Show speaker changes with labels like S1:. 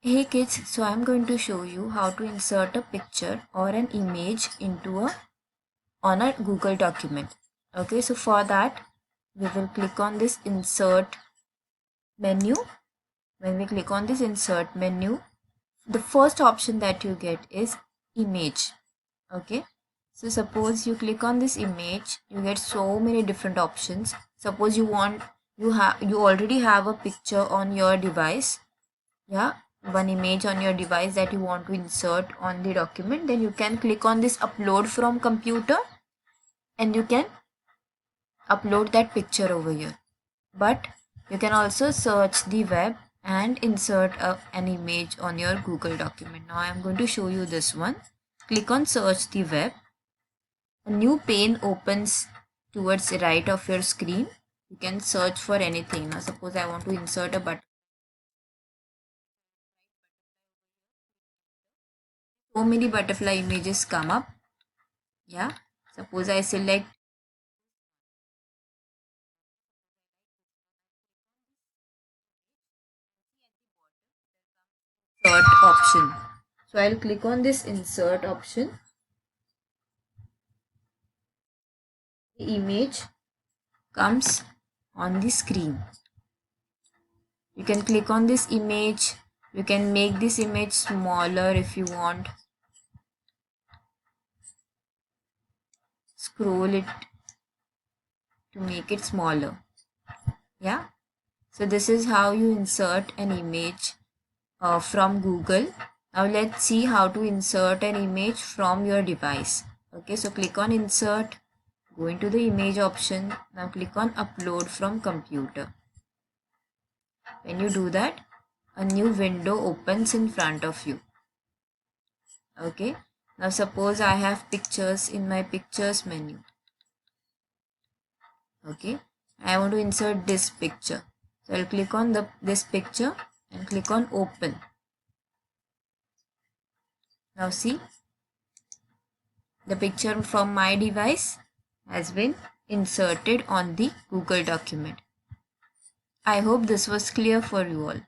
S1: Hey kids, so I'm going to show you how to insert a picture or an image on a Google document. Okay, so for that we will click on this insert menu. When we click on this insert menu, the first option that you get is image. Okay, so suppose you click on this image, you get so many different options. Suppose you already have a picture on your device, yeah, one image on your device that you want to insert on the document, then you can click on this upload from computer and you can upload that picture over here. But you can also search the web and insert an image on your Google document. Now I am going to show you this one. Click on search the web. A new pane opens towards the right of your screen. You can search for anything. Now suppose I want to insert a button. So many butterfly images come up. Yeah, suppose I select insert option. So I'll click on this insert option. The image comes on the screen. You can click on this image. You can make this image smaller if you want. Scroll it to make it smaller. Yeah. So this is how you insert an image from Google. Now let's see how to insert an image from your device. Okay, so click on insert, go into the image option. Now click on upload from computer. When you do that, a new window opens in front of you. Okay, now suppose I have pictures in my pictures menu. Okay, I want to insert this picture. So I'll click on this picture and click on open. Now see, the picture from my device has been inserted on the Google document. I hope this was clear for you all.